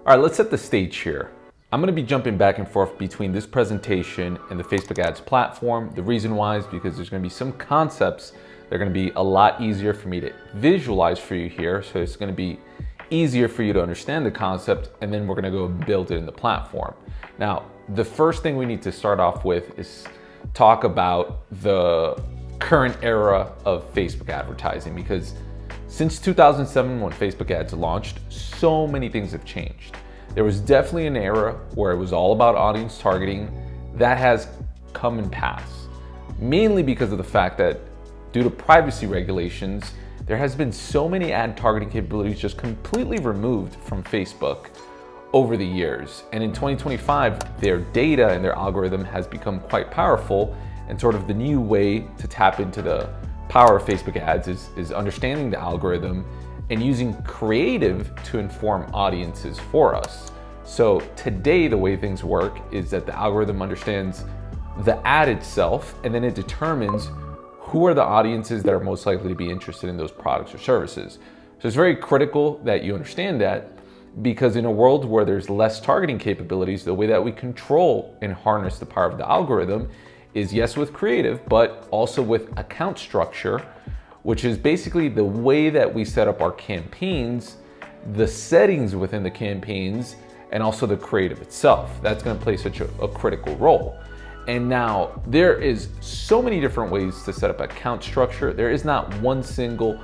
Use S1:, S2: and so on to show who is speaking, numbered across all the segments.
S1: All right, let's set the stage here. I'm gonna be jumping back and forth between this presentation and the Facebook ads platform. The reason why is because there's gonna be some concepts that are gonna be a lot easier for me to visualize for you here. So it's gonna be easier for you to understand the concept, and then we're gonna go build it in the platform. Now, the first thing we need to start off with is talk about the current era of Facebook advertising, because since 2007, when Facebook ads launched, so many things have changed. There was definitely an era where it was all about audience targeting. That has come and passed, mainly because of the fact that due to privacy regulations, there has been so many ad targeting capabilities just completely removed from Facebook over the years. And in 2025, their data and their algorithm has become quite powerful, and sort of the new way to tap into the power of Facebook ads is understanding the algorithm and using creative to inform audiences for us. So today, the way things work is that the algorithm understands the ad itself, and then it determines who are the audiences that are most likely to be interested in those products or services. So it's very critical that you understand that, because in a world where there's less targeting capabilities, the way that we control and harness the power of the algorithm is, yes, with creative, but also with account structure, which is basically the way that we set up our campaigns, the settings within the campaigns, and also the creative itself. That's gonna play such a critical role. And now there is so many different ways to set up account structure. There is not one single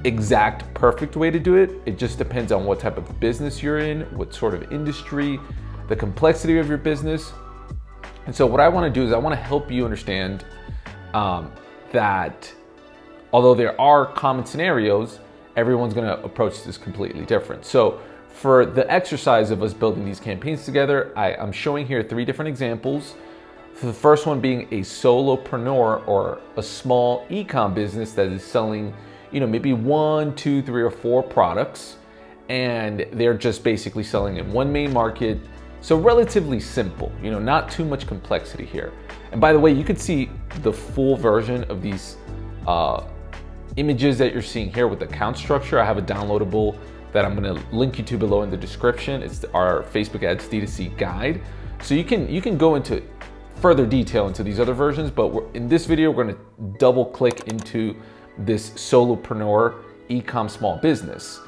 S1: exact perfect way to do it. It just depends on what type of business you're in, what sort of industry, the complexity of your business. And so what I wanna do is I wanna help you understand that although there are common scenarios, everyone's gonna approach this completely different. So for the exercise of us building these campaigns together, I'm showing here 3 different examples. So the first one being a solopreneur or a small e-com business that is selling, maybe 1, 2, 3, or 4 products, and they're just basically selling in one main market. So relatively simple, not too much complexity here. And by the way, you could see the full version of these images that you're seeing here with the account structure. I have a downloadable that I'm gonna link you to below in the description. It's our Facebook Ads D2C guide. So you can go into further detail into these other versions, but in this video, we're gonna double click into this solopreneur e-com small business.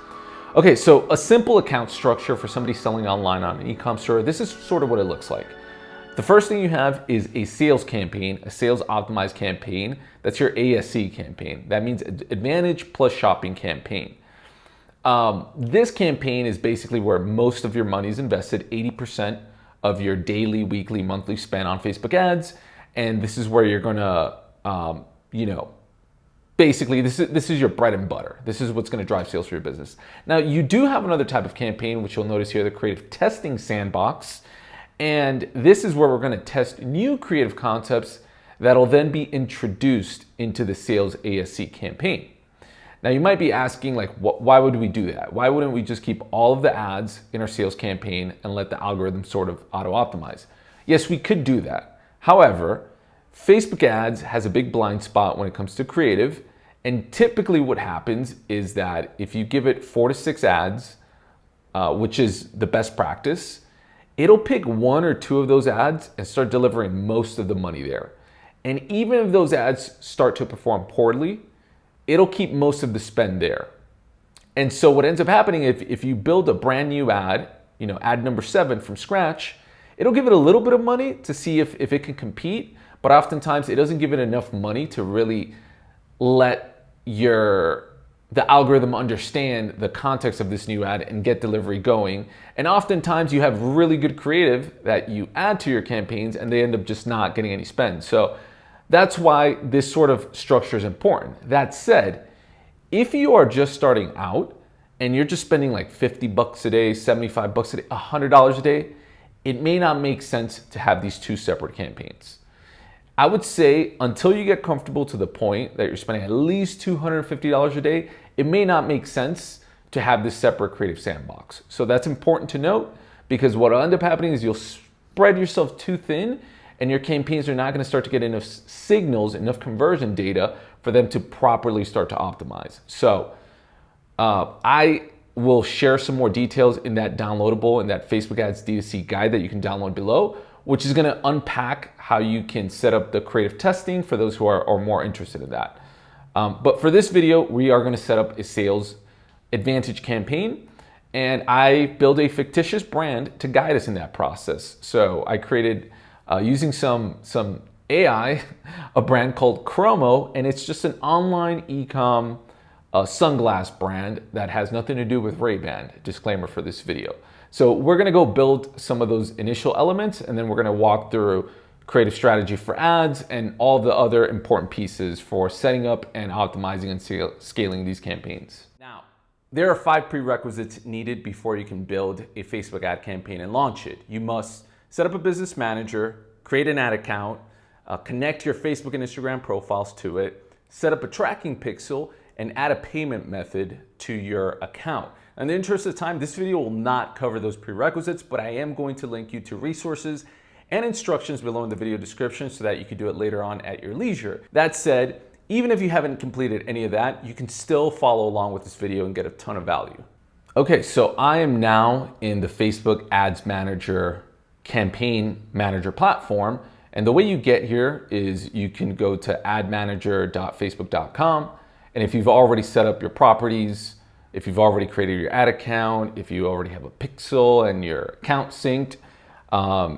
S1: Okay, so a simple account structure for somebody selling online on an e-com store, this is sort of what it looks like. The first thing you have is a sales campaign, a sales optimized campaign. That's your ASC campaign. That means Advantage plus Shopping campaign. This campaign is basically where most of your money is invested, 80% of your daily, weekly, monthly spend on Facebook ads. And this is where you're gonna, basically, this is your bread and butter. This is what's gonna drive sales for your business. Now, you do have another type of campaign, which you'll notice here, the creative testing sandbox. And this is where we're gonna test new creative concepts that'll then be introduced into the sales ASC campaign. Now, you might be asking, why would we do that? Why wouldn't we just keep all of the ads in our sales campaign and let the algorithm sort of auto-optimize? Yes, we could do that. However, Facebook ads has a big blind spot when it comes to creative. And typically what happens is that if you give it 4 to 6 ads, which is the best practice, it'll pick 1 or 2 of those ads and start delivering most of the money there. And even if those ads start to perform poorly, it'll keep most of the spend there. And so what ends up happening, if you build a brand new ad, ad number 7 from scratch, it'll give it a little bit of money to see if it can compete, but oftentimes it doesn't give it enough money to really let the algorithm understand the context of this new ad and get delivery going. And oftentimes you have really good creative that you add to your campaigns and they end up just not getting any spend. So that's why this sort of structure is important. That said, if you are just starting out and you're just spending like $50 a day, $75 a day, $100 a day, it may not make sense to have these 2 separate campaigns. I would say until you get comfortable to the point that you're spending at least $250 a day, it may not make sense to have this separate creative sandbox. So that's important to note, because what will end up happening is you'll spread yourself too thin and your campaigns are not going to start to get enough signals, enough conversion data for them to properly start to optimize. So I we'll share some more details in that downloadable, in that Facebook Ads D2C guide that you can download below, which is gonna unpack how you can set up the creative testing for those who are more interested in that. But for this video, we are gonna set up a sales advantage campaign, and I build a fictitious brand to guide us in that process. So I created, using some AI, a brand called Chromo, and it's just an online e-com sunglass brand that has nothing to do with Ray-Ban, disclaimer for this video. So we're gonna go build some of those initial elements, and then we're gonna walk through creative strategy for ads and all the other important pieces for setting up and optimizing and scaling these campaigns. Now, there are 5 prerequisites needed before you can build a Facebook ad campaign and launch it. You must set up a business manager, create an ad account, connect your Facebook and Instagram profiles to it, set up a tracking pixel, and add a payment method to your account. In the interest of time, this video will not cover those prerequisites, but I am going to link you to resources and instructions below in the video description so that you can do it later on at your leisure. That said, even if you haven't completed any of that, you can still follow along with this video and get a ton of value. Okay, so I am now in the Facebook Ads Manager campaign manager platform. And the way you get here is you can go to admanager.facebook.com. And if you've already set up your properties, if you've already created your ad account, if you already have a pixel and your account synced,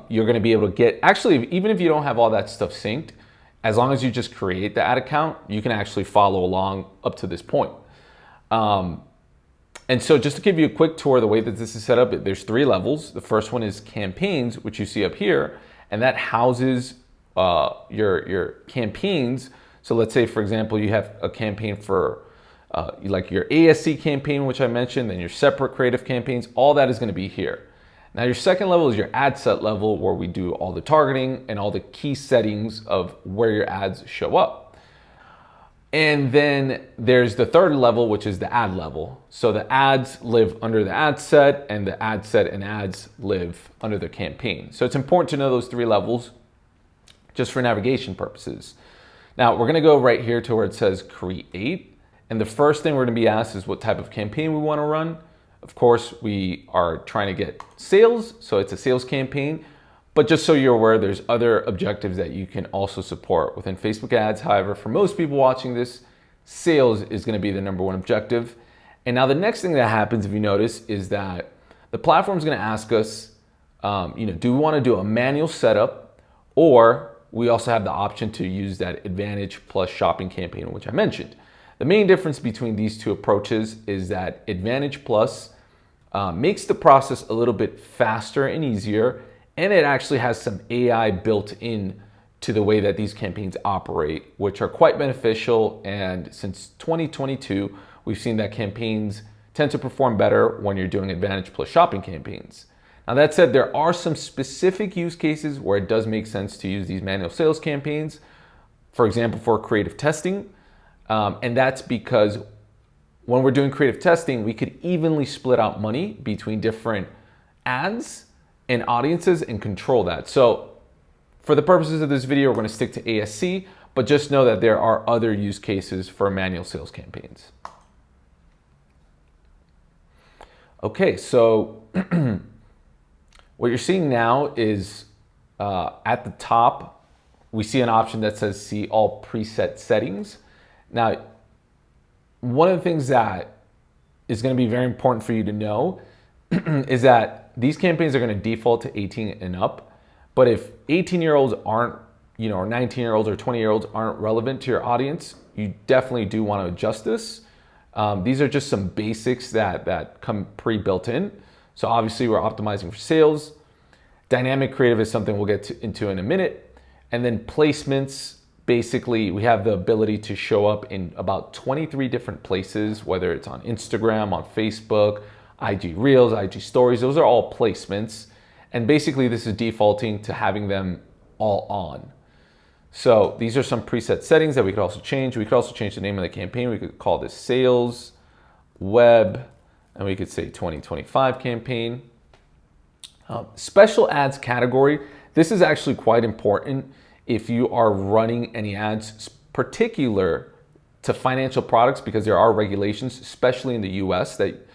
S1: you're gonna be able to get, actually, even if you don't have all that stuff synced, as long as you just create the ad account, you can actually follow along up to this point. And so just to give you a quick tour of the way that this is set up, there's 3 levels. The first one is campaigns, which you see up here, and that houses your campaigns. So let's say, for example, you have a campaign for like your ASC campaign, which I mentioned, and your separate creative campaigns, all that is gonna be here. Now your second level is your ad set level, where we do all the targeting and all the key settings of where your ads show up. And then there's the third level, which is the ad level. So the ads live under the ad set, and the ad set and ads live under the campaign. So it's important to know those 3 levels just for navigation purposes. Now we're gonna go right here to where it says create. And the first thing we're gonna be asked is what type of campaign we wanna run. Of course, we are trying to get sales, so it's a sales campaign. But just so you're aware, there's other objectives that you can also support within Facebook ads. However, for most people watching this, sales is gonna be the #1 objective. And now the next thing that happens, if you notice, is that the platform is gonna ask us, do we wanna do a manual setup, or we also have the option to use that Advantage Plus shopping campaign, which I mentioned. The main difference between these 2 approaches is that Advantage Plus makes the process a little bit faster and easier, and it actually has some AI built in to the way that these campaigns operate, which are quite beneficial. And since 2022, we've seen that campaigns tend to perform better when you're doing Advantage Plus shopping campaigns. Now that said, there are some specific use cases where it does make sense to use these manual sales campaigns, for example, for creative testing. And that's because when we're doing creative testing, we could evenly split out money between different ads and audiences and control that. So for the purposes of this video, we're gonna stick to ASC, but just know that there are other use cases for manual sales campaigns. Okay, so what you're seeing now is at the top, we see an option that says see all preset settings. Now, one of the things that is going to be very important for you to know is that these campaigns are going to default to 18 and up. But if 18-year-olds aren't, or 19-year-olds or 20-year-olds aren't relevant to your audience, you definitely do want to adjust this. These are just some basics that come pre-built in. So obviously we're optimizing for sales. Dynamic creative is something we'll get into in a minute. And then placements. Basically, we have the ability to show up in about 23 different places, whether it's on Instagram, on Facebook, IG Reels, IG Stories. Those are all placements. And basically, this is defaulting to having them all on. So these are some preset settings that we could also change. We could also change the name of the campaign. We could call this Sales Web, and we could say 2025 campaign. Special ads category. This is actually quite important if you are running any ads particular to financial products, because there are regulations, especially in the US, that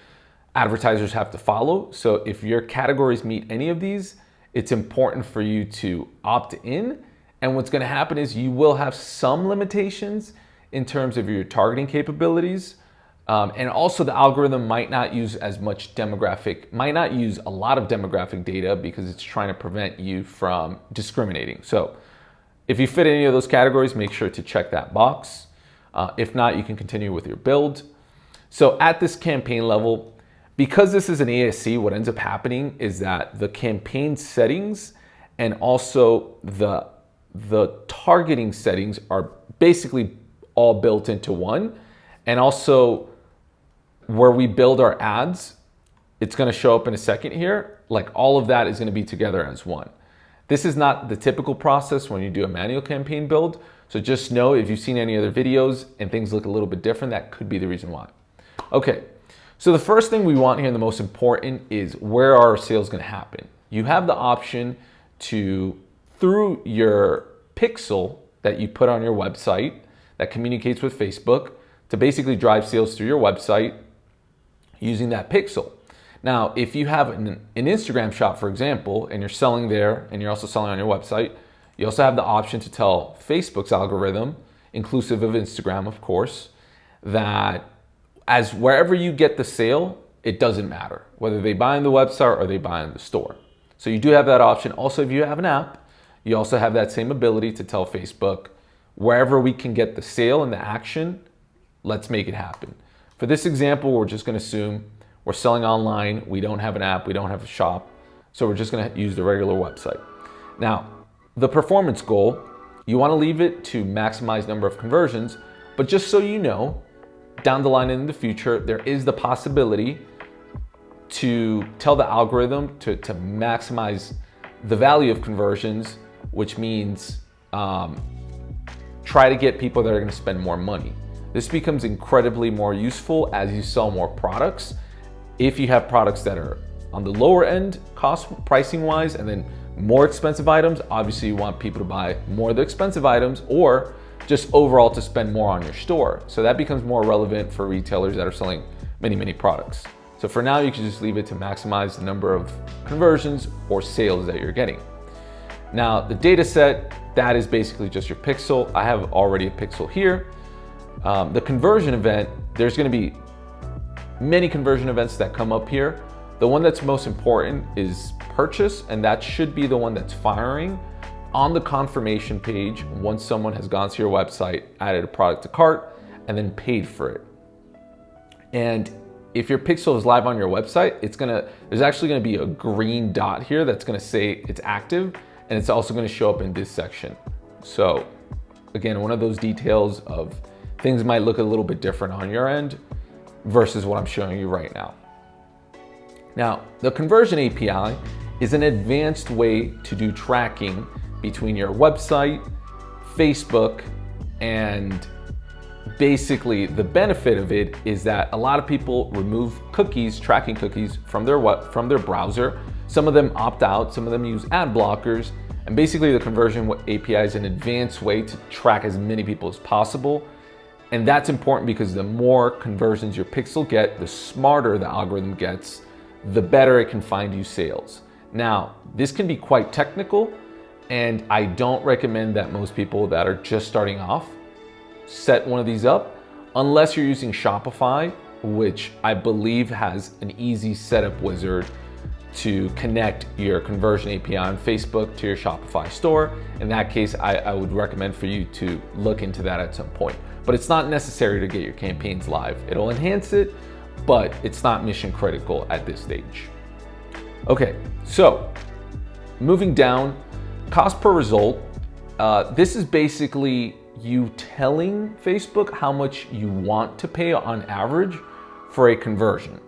S1: advertisers have to follow. So if your categories meet any of these, it's important for you to opt in. And what's gonna happen is you will have some limitations in terms of your targeting capabilities. And also the algorithm might not use as much might not use a lot of demographic data because it's trying to prevent you from discriminating. So if you fit any of those categories, make sure to check that box. If not, you can continue with your build. So at this campaign level, because this is an ASC, what ends up happening is that the campaign settings and also the targeting settings are basically all built into one. And also where we build our ads, it's gonna show up in a second here, like all of that is gonna be together as one. This is not the typical process when you do a manual campaign build. So just know if you've seen any other videos and things look a little bit different, that could be the reason why. Okay, so the first thing we want here and the most important is where are our sales gonna happen? You have the option to, through your pixel that you put on your website that communicates with Facebook, to basically drive sales through your website using that pixel. Now, if you have an Instagram shop, for example, and you're selling there and you're also selling on your website, you also have the option to tell Facebook's algorithm, inclusive of Instagram, of course, that as wherever you get the sale, it doesn't matter whether they buy on the website or they buy in the store. So you do have that option. Also, if you have an app, you also have that same ability to tell Facebook, wherever we can get the sale and the action, let's make it happen. For this example, we're just gonna assume we're selling online, we don't have an app, we don't have a shop, so we're just gonna use the regular website. Now, the performance goal, you wanna leave it to maximize number of conversions, but just so you know, down the line in the future, there is the possibility to tell the algorithm to maximize the value of conversions, which means try to get people that are gonna spend more money. This becomes incredibly more useful as you sell more products. If you have products that are on the lower end cost pricing wise and then more expensive items, obviously you want people to buy more of the expensive items or just overall to spend more on your store. So that becomes more relevant for retailers that are selling many products. So for now, you can just leave it to maximize the number of conversions or sales that you're getting. Now, the data set, that is basically just your pixel. I have already a pixel here. The conversion event, there's gonna be many conversion events that come up here. The one that's most important is purchase, and that should be the one that's firing on the confirmation page once someone has gone to your website, added a product to cart, and then paid for it. And if your pixel is live on your website, there's actually gonna be a green dot here that's gonna say it's active, and it's also gonna show up in this section. So again, one of those details of things might look a little bit different on your end versus what I'm showing you right now. Now, the conversion API is an advanced way to do tracking between your website, Facebook, and basically the benefit of it is that a lot of people remove cookies, tracking cookies from their browser. Some of them opt out, some of them use ad blockers, and basically the conversion API is an advanced way to track as many people as possible. And that's important because the more conversions your pixel get, the smarter the algorithm gets, the better it can find you sales. Now, this can be quite technical, and I don't recommend that most people that are just starting off set one of these up, unless you're using Shopify, which I believe has an easy setup wizard to connect your conversion API on Facebook to your Shopify store. In that case, I would recommend for you to look into that at some point. But it's not necessary to get your campaigns live. It'll enhance it, but it's not mission critical at this stage. Okay, so moving down, cost per result. This is basically you telling Facebook how much you want to pay on average for a conversion.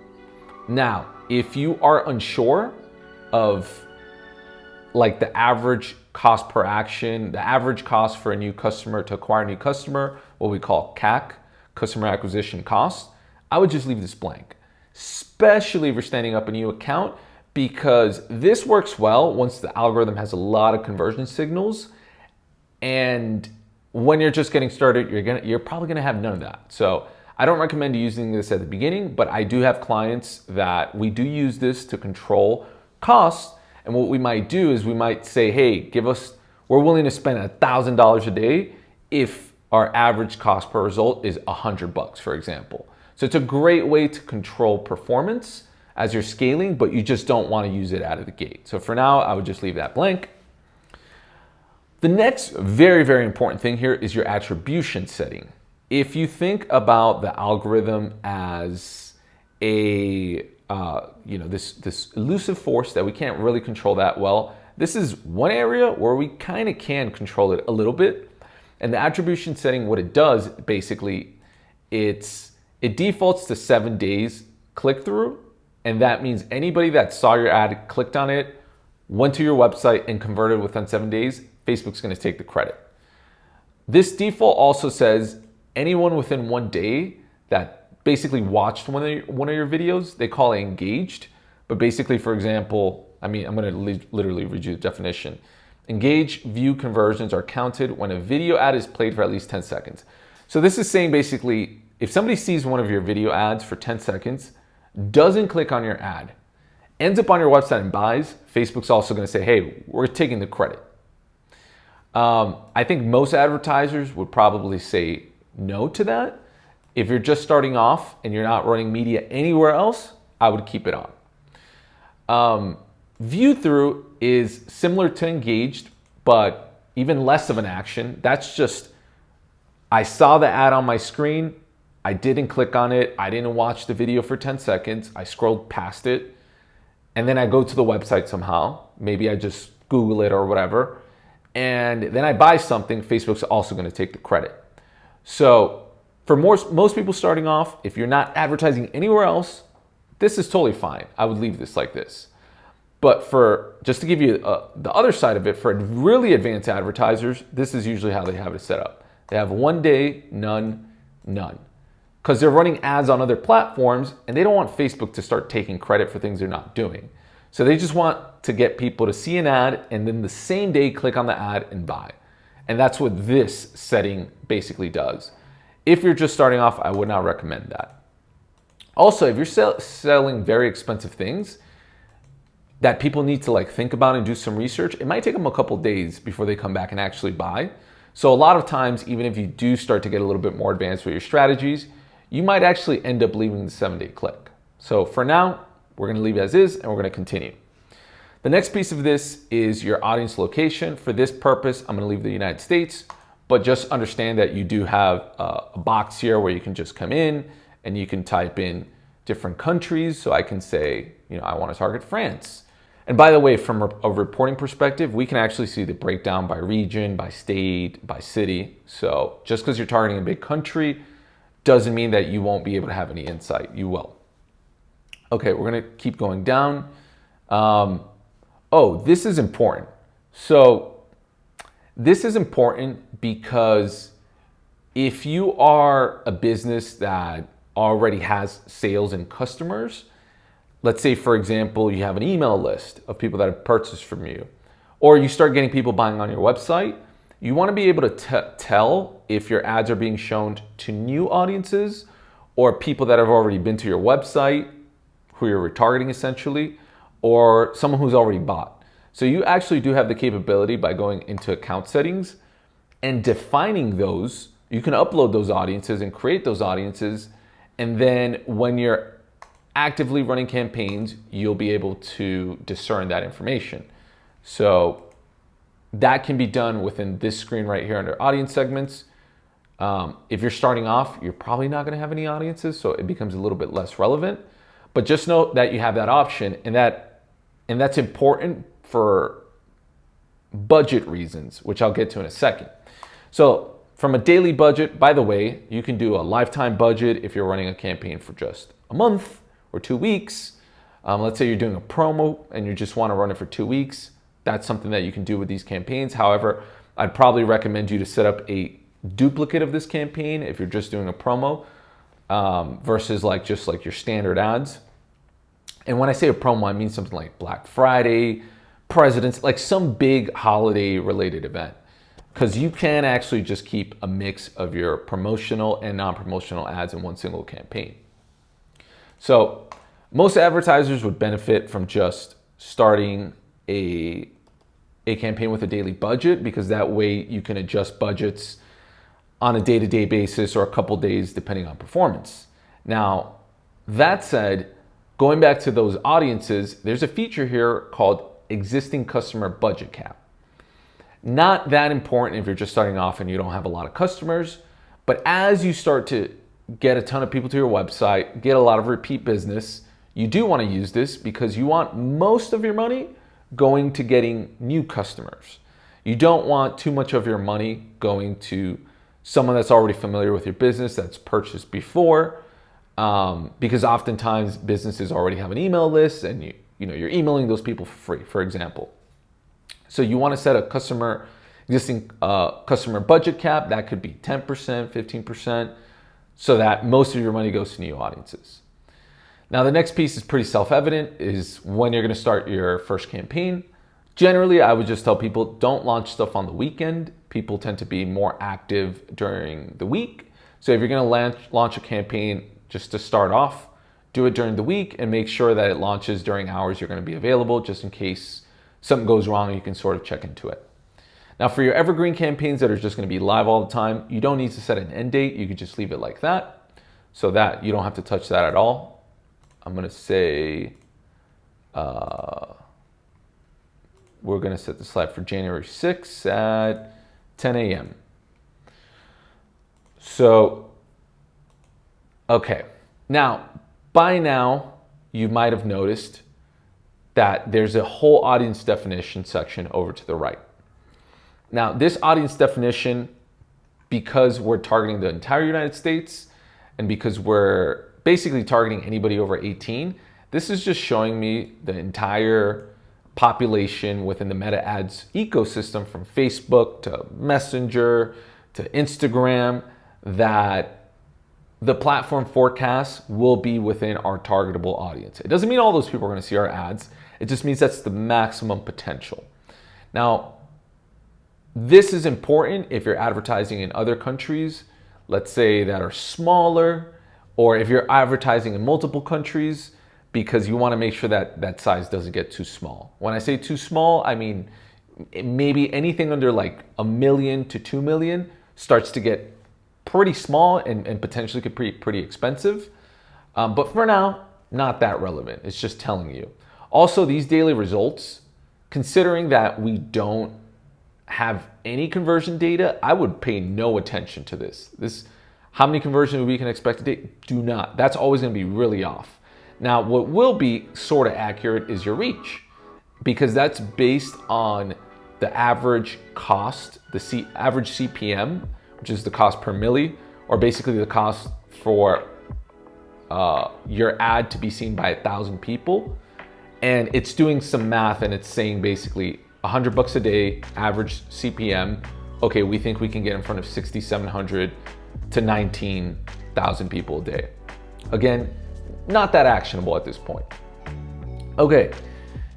S1: Now, if you are unsure of like the average cost per action, the average cost for a new customer to acquire a new customer, what we call CAC, customer acquisition cost, I would just leave this blank, especially if you're standing up a new account, because this works well once the algorithm has a lot of conversion signals. And when you're just getting started, you're probably gonna have none of that. So I don't recommend using this at the beginning, but I do have clients that we do use this to control costs. And what we might do is we might say, hey, we're willing to spend $1,000 a day if our average cost per result is $100, for example. So it's a great way to control performance as you're scaling, but you just don't want to use it out of the gate. So for now, I would just leave that blank. The next very, very important thing here is your attribution setting. If you think about the algorithm as this elusive force that we can't really control that well, this is one area where we kind of can control it a little bit. And the attribution setting, what it does basically, it defaults to 7 days click through. And that means anybody that saw your ad, clicked on it, went to your website and converted within 7 days, Facebook's going to take the credit. This default also says anyone within 1 day that basically watched one of your videos, they call it engaged. But basically, for example, I'm going to literally read you the definition. Engaged view conversions are counted when a video ad is played for at least 10 seconds. So this is saying basically, if somebody sees one of your video ads for 10 seconds, doesn't click on your ad, ends up on your website and buys, Facebook's also going to say, hey, we're taking the credit. I think most advertisers would probably say no to that. If you're just starting off and you're not running media anywhere else, I would keep it on. View through is similar to engaged, but even less of an action. That's just, I saw the ad on my screen, I didn't click on it, I didn't watch the video for 10 seconds, I scrolled past it, and then I go to the website somehow. Maybe I just Google it or whatever, and then I buy something. Facebook's also going to take the credit. So for most people starting off, if you're not advertising anywhere else, this is totally fine. I would leave this like this. But just to give you the other side of it, for really advanced advertisers, this is usually how they have it set up. They have 1 day, none. Because they're running ads on other platforms and they don't want Facebook to start taking credit for things they're not doing. So they just want to get people to see an ad and then the same day click on the ad and buy. And that's what this setting basically does. If you're just starting off, I would not recommend that. Also, if you're selling very expensive things that people need to think about and do some research, it might take them a couple days before they come back and actually buy. So a lot of times, even if you do start to get a little bit more advanced with your strategies, you might actually end up leaving the 7-day click. So for now, we're going to leave it as is and we're going to continue. The next piece of this is your audience location. For this purpose, I'm going to leave the United States, but just understand that you do have a box here where you can just come in and you can type in different countries. So I can say, I want to target France. And by the way, from a reporting perspective, we can actually see the breakdown by region, by state, by city. So just because you're targeting a big country doesn't mean that you won't be able to have any insight. You will. Okay, we're going to keep going down. This is important. So this is important because if you are a business that already has sales and customers, let's say, for example, you have an email list of people that have purchased from you, or you start getting people buying on your website, you want to be able to tell if your ads are being shown to new audiences or people that have already been to your website, who you're retargeting essentially, or someone who's already bought. So you actually do have the capability by going into account settings and defining those. You can upload those audiences and create those audiences. And then when you're actively running campaigns, you'll be able to discern that information. So that can be done within this screen right here under audience segments. If you're starting off, you're probably not going to have any audiences, so it becomes a little bit less relevant. But just know that you have that option, and that's important for budget reasons, which I'll get to in a second. So from a daily budget, by the way, you can do a lifetime budget if you're running a campaign for just a month or 2 weeks. Let's say you're doing a promo and you just want to run it for 2 weeks. That's something that you can do with these campaigns. However, I'd probably recommend you to set up a duplicate of this campaign if you're just doing a promo versus just like your standard ads. And when I say a promo, I mean something like Black Friday, President's, like some big holiday related event. because you can actually just keep a mix of your promotional and non-promotional ads in one single campaign. So most advertisers would benefit from just starting a campaign with a daily budget, because that way you can adjust budgets on a day-to-day basis or a couple days depending on performance. Now, that said, going back to those audiences, there's a feature here called existing customer budget cap. Not that important if you're just starting off and you don't have a lot of customers, but as you start to get a ton of people to your website, get a lot of repeat business, you do want to use this because you want most of your money going to getting new customers. You don't want too much of your money going to someone that's already familiar with your business, that's purchased before, because oftentimes businesses already have an email list and you're emailing those people for free, for example. So you want to set a existing customer budget cap. That could be 10%, 15%, so that most of your money goes to new audiences. Now, the next piece is pretty self-evident, is when you're going to start your first campaign. Generally, I would just tell people, don't launch stuff on the weekend. People tend to be more active during the week. So if you're going to launch a campaign just to start off, do it during the week and make sure that it launches during hours you're going to be available, just in case something goes wrong, you can sort of check into it. Now, for your evergreen campaigns that are just going to be live all the time, you don't need to set an end date. You could just leave it like that, so that you don't have to touch that at all. I'm going to say, we're going to set the slide for January 6th at 10 a.m. So, okay. Now, by now, you might have noticed that there's a whole audience definition section over to the right. Now, this audience definition, because we're targeting the entire United States and because we're basically targeting anybody over 18, this is just showing me the entire population within the Meta Ads ecosystem, from Facebook to Messenger to Instagram, that the platform forecasts will be within our targetable audience. It doesn't mean all those people are going to see our ads. It just means that's the maximum potential. Now, this is important if you're advertising in other countries, let's say that are smaller, or if you're advertising in multiple countries, because you want to make sure that that size doesn't get too small. When I say too small, I mean maybe anything under like 1 million to 2 million starts to get pretty small and potentially could be pretty expensive. But for now, not that relevant. It's just telling you. Also, these daily results, considering that we don't have any conversion data, I would pay no attention to this. How many conversions we can expect today? Do not. That's always going to be really off. Now, what will be sort of accurate is your reach, because that's based on the average cost, the average CPM, which is the cost per milli, or basically the cost for your ad to be seen by 1,000 people. And it's doing some math and it's saying basically $100 a day, average CPM. Okay, we think we can get in front of 6,700 to 19,000 people a day. Again, not that actionable at this point. Okay,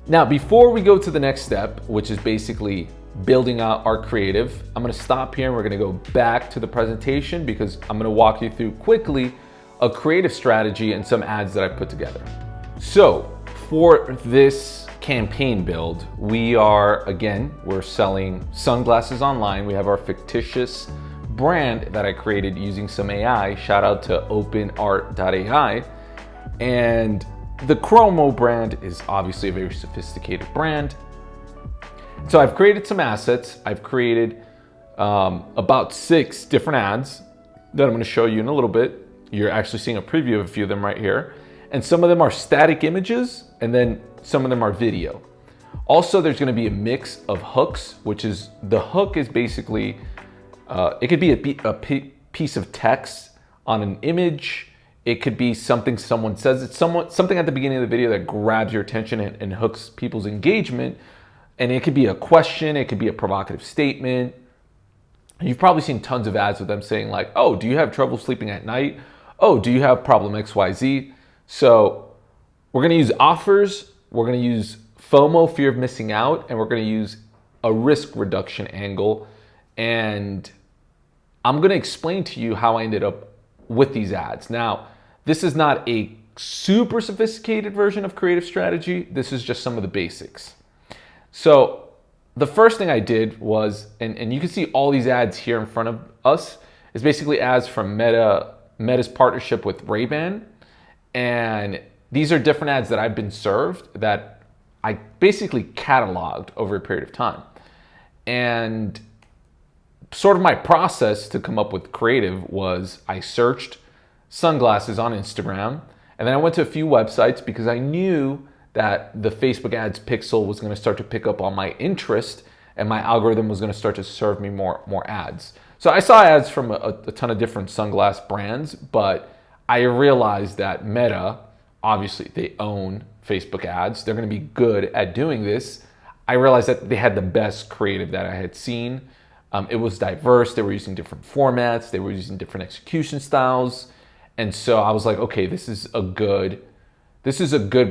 S1: now before we go to the next step, which is basically building out our creative, I'm gonna stop here and we're gonna go back to the presentation, because I'm gonna walk you through quickly a creative strategy and some ads that I put together. So for this campaign build, we're selling sunglasses online. We have our fictitious brand that I created using some AI. Shout out to openart.ai. And the Chromo brand is obviously a very sophisticated brand. So I've created some assets. I've created about 6 different ads that I'm going to show you in a little bit. You're actually seeing a preview of a few of them right here. And some of them are static images, and then some of them are video. Also, there's going to be a mix of hooks, which is, the hook is basically, it could be a piece of text on an image. It could be something someone says. It's something at the beginning of the video that grabs your attention and hooks people's engagement. And it could be a question. It could be a provocative statement. You've probably seen tons of ads with them saying like, oh, do you have trouble sleeping at night? Oh, do you have problem XYZ? So we're going to use offers. We're going to use FOMO, fear of missing out. And we're going to use a risk reduction angle. And I'm going to explain to you how I ended up with these ads. Now, this is not a super sophisticated version of creative strategy. This is just some of the basics. So the first thing I did was, and you can see all these ads here in front of us, is basically ads from Meta's partnership with Ray-Ban. And these are different ads that I've been served that I basically cataloged over a period of time. And sort of my process to come up with creative was I searched sunglasses on Instagram, and then I went to a few websites because I knew that the Facebook ads pixel was going to start to pick up on my interest, and my algorithm was going to start to serve me more ads. So I saw ads from a ton of different sunglass brands, but I realized that Meta, obviously they own Facebook ads. They're going to be good at doing this. I realized that they had the best creative that I had seen. It was diverse. They were using different formats. They were using different execution styles. And so I was like, okay, this is a good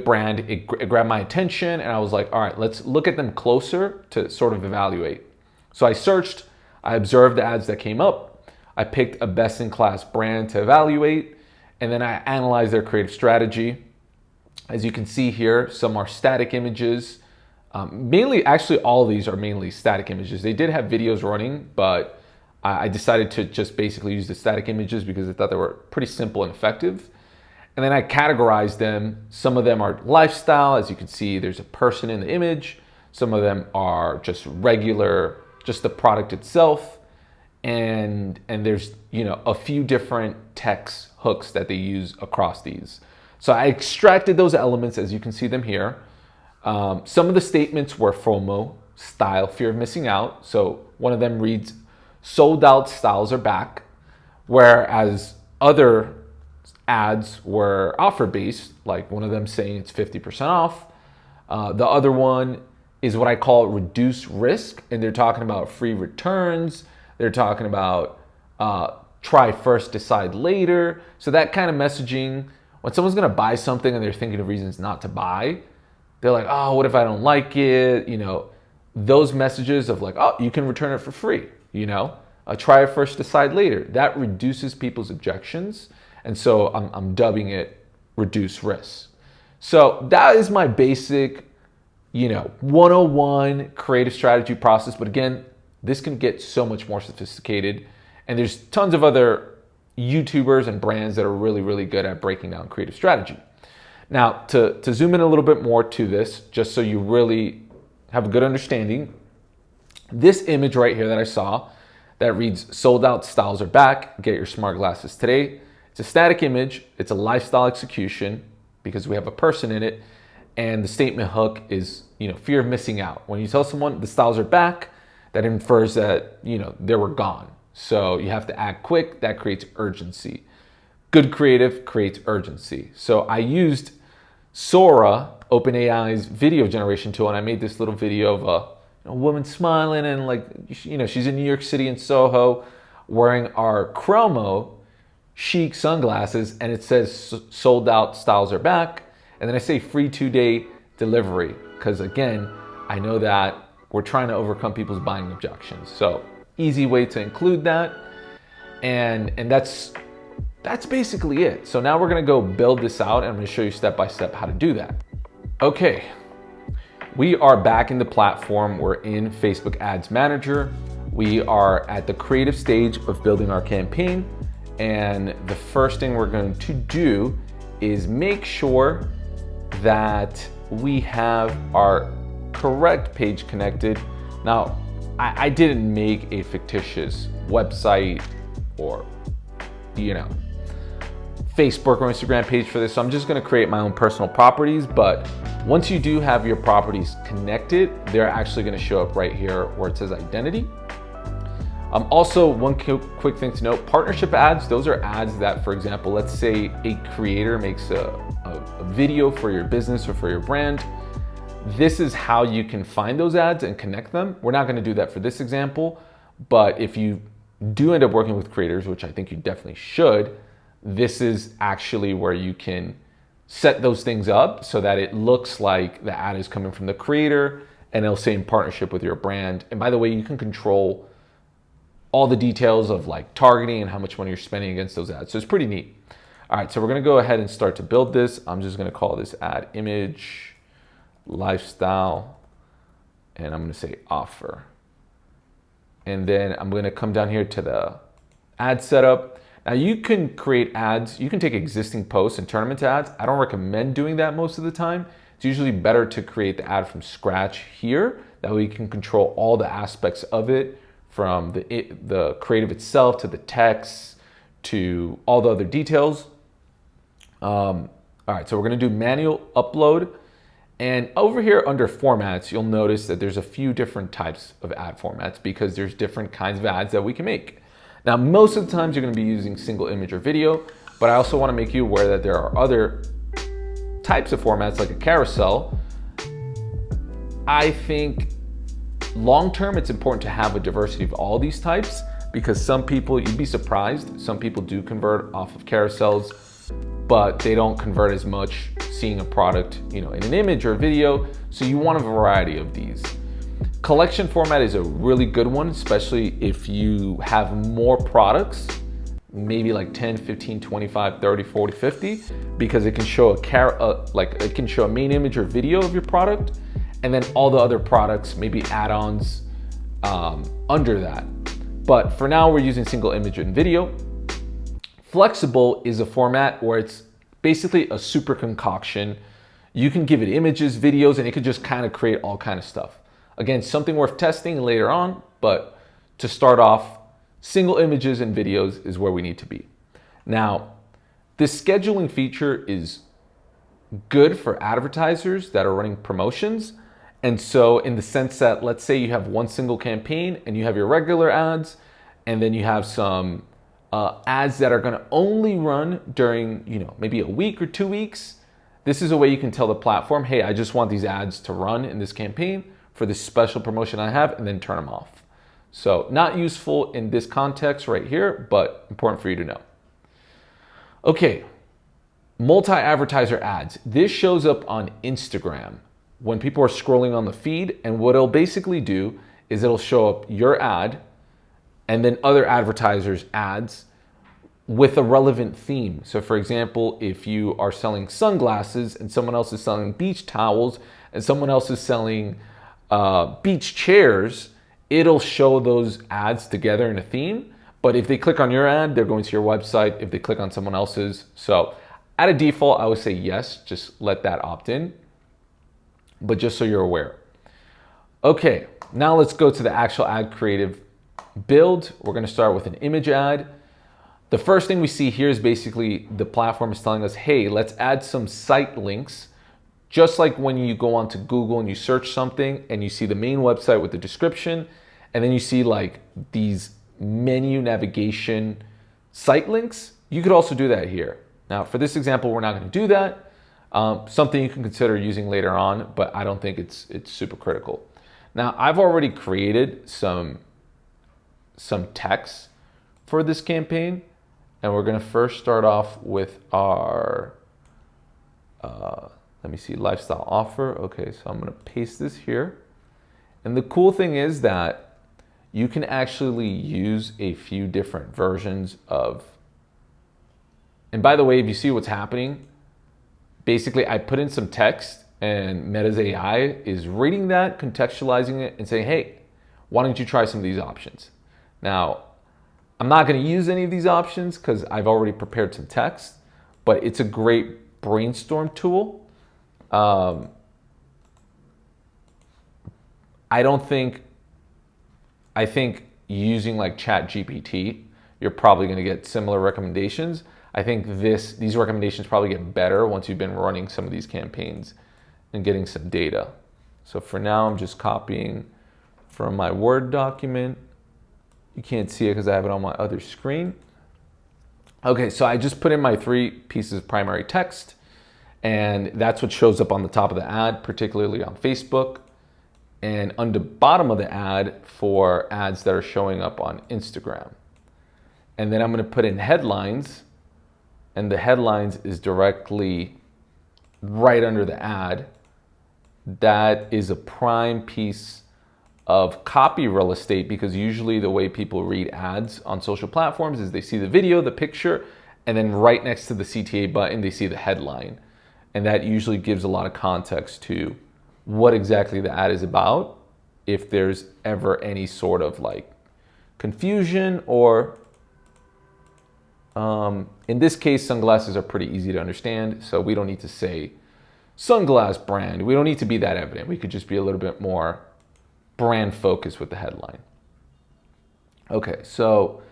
S1: brand. It grabbed my attention, and I was like, all right, let's look at them closer to sort of evaluate. So I searched, I observed the ads that came up. I picked a best-in-class brand to evaluate, and then I analyzed their creative strategy. As you can see here, some are static images. Mainly, actually, all of these are mainly static images. They did have videos running, but I decided to just basically use the static images because I thought they were pretty simple and effective. And then I categorized them. Some of them are lifestyle. As you can see, there's a person in the image. Some of them are just regular, just the product itself. And there's, a few different text hooks that they use across these. So I extracted those elements as you can see them here. Some of the statements were FOMO, style, fear of missing out. So one of them reads, sold out styles are back. Whereas other ads were offer-based, like one of them saying it's 50% off. The other one is what I call reduced risk. And they're talking about free returns. They're talking about try first, decide later. So that kind of messaging, when someone's going to buy something and they're thinking of reasons not to buy, they're like, oh, what if I don't like it? Those messages of like, oh, you can return it for free, try it first, decide later. That reduces people's objections. And so I'm dubbing it reduce risk. So that is my basic, 101 creative strategy process. But again, this can get so much more sophisticated. And there's tons of other YouTubers and brands that are really, really good at breaking down creative strategy. Now, to zoom in a little bit more to this, just so you really have a good understanding, this image right here that I saw that reads, sold out styles are back, get your smart glasses today. It's a static image. It's a lifestyle execution because we have a person in it. And the statement hook is, fear of missing out. When you tell someone the styles are back, that infers that, they were gone. So you have to act quick. That creates urgency. Good creative creates urgency. So I used Sora, OpenAI's video generation tool, and I made this little video of a woman smiling and she's in New York City in Soho wearing our chromo chic sunglasses, and it says sold out styles are back. And then I say free 2-day delivery because again, I know that we're trying to overcome people's buying objections. So easy way to include that. And that's basically it. So now we're gonna go build this out and I'm gonna show you step by step how to do that. Okay, we are back in the platform. We're in Facebook Ads Manager. We are at the creative stage of building our campaign. And the first thing we're going to do is make sure that we have our correct page connected. Now, I didn't make a fictitious website or, Facebook or Instagram page for this. So I'm just going to create my own personal properties. But once you do have your properties connected, they're actually going to show up right here where it says identity. Also, one quick thing to note, partnership ads, those are ads that, for example, let's say a creator makes a video for your business or for your brand. This is how you can find those ads and connect them. We're not going to do that for this example, but if you do end up working with creators, which I think you definitely should, this is actually where you can set those things up so that it looks like the ad is coming from the creator and it'll say in partnership with your brand. And by the way, you can control all the details of like targeting and how much money you're spending against those ads. So it's pretty neat. All right, so we're gonna go ahead and start to build this. I'm just gonna call this ad image, lifestyle, and I'm gonna say offer. And then I'm gonna come down here to the ad setup. Now you can create ads, you can take existing posts and turn them into ads. I don't recommend doing that most of the time. It's usually better to create the ad from scratch here. That way you can control all the aspects of it, from the creative itself to the text to all the other details. All right, so we're gonna do manual upload. And over here under formats, you'll notice that there's a few different types of ad formats because there's different kinds of ads that we can make. Now, most of the times you're gonna be using single image or video, but I also wanna make you aware that there are other types of formats like a carousel. I think long-term, it's important to have a diversity of all these types because some people, you'd be surprised, some people do convert off of carousels, but they don't convert as much seeing a product, in an image or a video. So you want a variety of these. Collection format is a really good one, especially if you have more products, maybe like 10, 15, 25, 30, 40, 50, because it can show it can show a main image or video of your product, and then all the other products, maybe add-ons under that. But for now, we're using single image and video. Flexible is a format where it's basically a super concoction. You can give it images, videos, and it could just kind of create all kind of stuff. Again, something worth testing later on, but to start off, single images and videos is where we need to be. Now, this scheduling feature is good for advertisers that are running promotions. And so in the sense that, let's say you have one single campaign and you have your regular ads, and then you have some ads that are gonna only run during, maybe a week or 2 weeks. This is a way you can tell the platform, hey, I just want these ads to run in this campaign for this special promotion I have, and then turn them off. So not useful in this context right here, but important for you to know. Okay, multi-advertiser ads. This shows up on Instagram when people are scrolling on the feed, and what it'll basically do is it'll show up your ad and then other advertisers' ads with a relevant theme. So for example, if you are selling sunglasses and someone else is selling beach towels and someone else is selling beach chairs, it'll show those ads together in a theme. But if they click on your ad, they're going to your website. If they click on someone else's. So at a default, I would say yes, just let that opt in. But just so you're aware. Okay, now let's go to the actual ad creative build. We're gonna start with an image ad. The first thing we see here is basically the platform is telling us, hey, let's add some site links. Just like when you go onto Google and you search something and you see the main website with the description, and then you see like these menu navigation site links, you could also do that here. Now for this example, we're not gonna do that. Something you can consider using later on, but I don't think it's super critical. Now I've already created some text for this campaign, and we're gonna first start off with our, let me see, lifestyle offer. Okay, so I'm gonna paste this here. And the cool thing is that you can actually use a few different versions of, and by the way, if you see what's happening, basically I put in some text and Meta's AI is reading that, contextualizing it, and saying, hey, why don't you try some of these options? Now, I'm not gonna use any of these options because I've already prepared some text, but it's a great brainstorm tool. I think using like ChatGPT, you're probably gonna get similar recommendations. I think these recommendations probably get better once you've been running some of these campaigns and getting some data. So for now, I'm just copying from my Word document. You can't see it because I have it on my other screen. Okay, so I just put in my 3 pieces of primary text, and that's what shows up on the top of the ad, particularly on Facebook, and on the bottom of the ad for ads that are showing up on Instagram. And then I'm gonna put in headlines, and the headlines is directly right under the ad. That is a prime piece of copy real estate, because usually the way people read ads on social platforms is they see the video, the picture, and then right next to the CTA button, they see the headline. And that usually gives a lot of context to what exactly the ad is about, if there's ever any sort of like confusion, or in this case, sunglasses are pretty easy to understand. So we don't need to say sunglass brand. We don't need to be that evident. We could just be a little bit more brand focused with the headline. Okay, so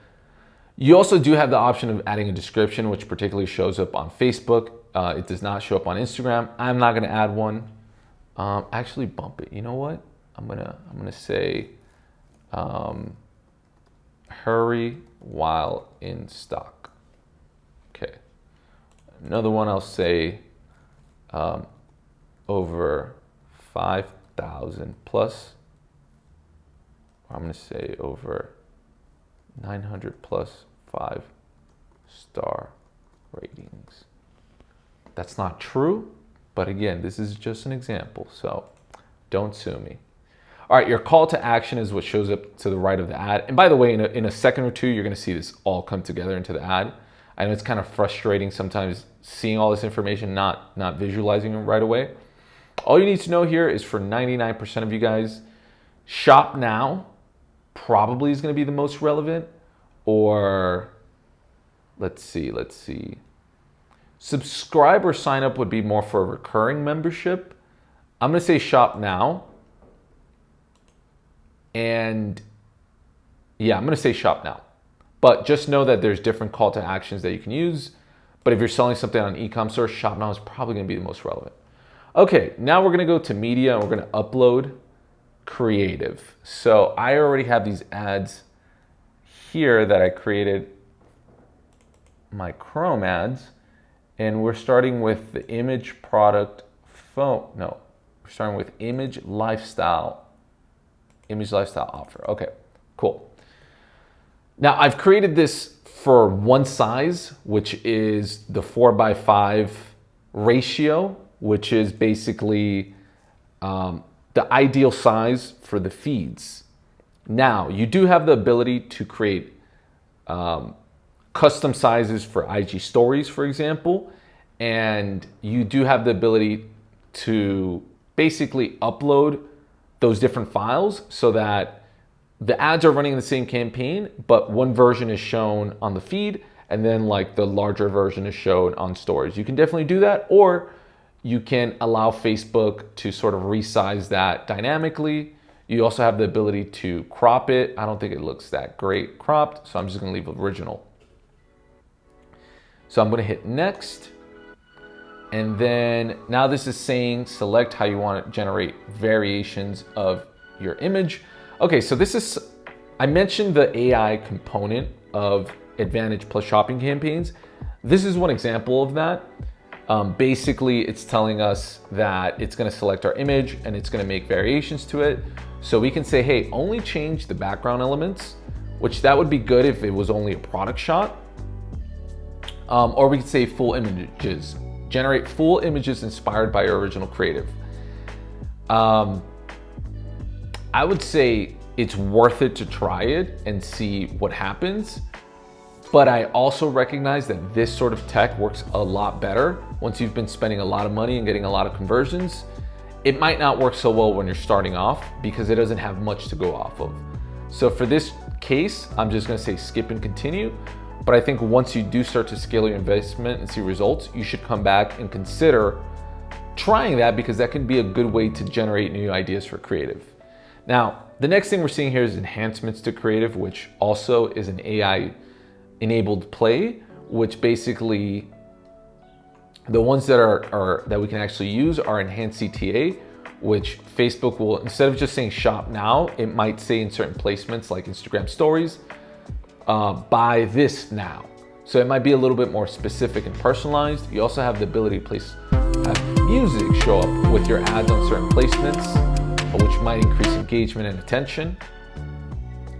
S1: you also do have the option of adding a description, which particularly shows up on Facebook. It does not show up on Instagram. I'm not gonna add one. Actually bump it. You know what? I'm gonna say, hurry while in stock. Okay. Another one I'll say, over 5,000 plus. I'm gonna say over 900 plus 5-star ratings. That's not true, but again, this is just an example, so don't sue me. All right, your call to action is what shows up to the right of the ad. And by the way, in a second or two, you're gonna see this all come together into the ad. I know it's kind of frustrating sometimes seeing all this information, not visualizing it right away. All you need to know here is, for 99% of you guys, shop now probably is gonna be the most relevant, or let's see. Subscribe or sign up would be more for a recurring membership. I'm gonna say shop now. And yeah, I'm gonna say shop now. But just know that there's different call to actions that you can use. But if you're selling something on an e-com store, shop now is probably gonna be the most relevant. Okay, now we're gonna go to media and we're gonna upload creative. So I already have these ads here that I created, my Chrome ads, and we're starting with the image product phone. No, we're starting with image lifestyle offer. Okay, cool. Now I've created this for one size, which is the 4:5 ratio, which is basically the ideal size for the feeds. Now you do have the ability to create custom sizes for IG stories, for example, and you do have the ability to basically upload those different files so that the ads are running in the same campaign, but one version is shown on the feed and then like the larger version is shown on stories. You can definitely do that, or you can allow Facebook to sort of resize that dynamically. You also have the ability to crop it. I don't think it looks that great cropped, so I'm just gonna leave original. So I'm gonna hit next. And then now this is saying select how you want to generate variations of your image. Okay, so this is, I mentioned the AI component of Advantage Plus shopping campaigns. This is one example of that. Basically, it's telling us that it's going to select our image and it's going to make variations to it. So we can say, hey, only change the background elements, which that would be good if it was only a product shot. Or we could say full images. Generate full images inspired by your original creative. I would say it's worth it to try it and see what happens. But I also recognize that this sort of tech works a lot better once you've been spending a lot of money and getting a lot of conversions. It might not work so well when you're starting off because it doesn't have much to go off of. So for this case, I'm just gonna say skip and continue. But I think once you do start to scale your investment and see results, you should come back and consider trying that, because that can be a good way to generate new ideas for creative. Now, the next thing we're seeing here is enhancements to creative, which also is an AI-enabled play, which basically the ones that are that we can actually use are enhanced CTA, which Facebook will, instead of just saying shop now, it might say in certain placements like Instagram stories, buy this now. So it might be a little bit more specific and personalized. You also have the ability to have music show up with your ads on certain placements, which might increase engagement and attention.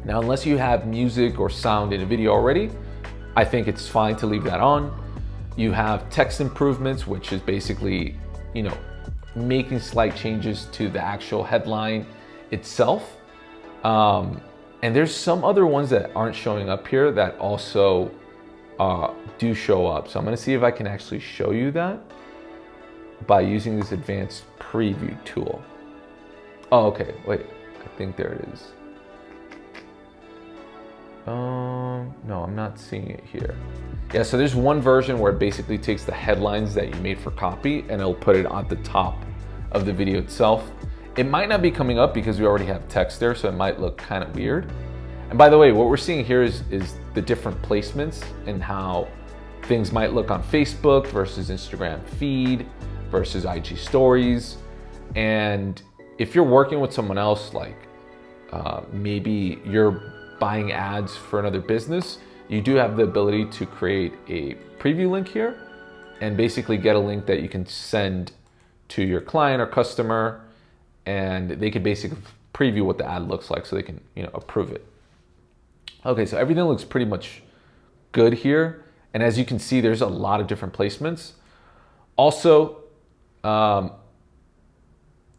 S1: Now, unless you have music or sound in a video already, I think it's fine to leave that on. You have text improvements, which is basically, making slight changes to the actual headline itself. And there's some other ones that aren't showing up here that also do show up. So I'm gonna see if I can actually show you that by using this advanced preview tool. Oh, okay, wait, I think there it is. No, I'm not seeing it here. Yeah, so there's one version where it basically takes the headlines that you made for copy and it'll put it at the top of the video itself. It might not be coming up because we already have text there, so it might look kind of weird. And by the way, what we're seeing here is the different placements and how things might look on Facebook versus Instagram feed versus IG stories. And if you're working with someone else, like maybe you're buying ads for another business, you do have the ability to create a preview link here and basically get a link that you can send to your client or customer, and they could basically preview what the ad looks like so they can, approve it. Okay, so everything looks pretty much good here. And as you can see, there's a lot of different placements. Also,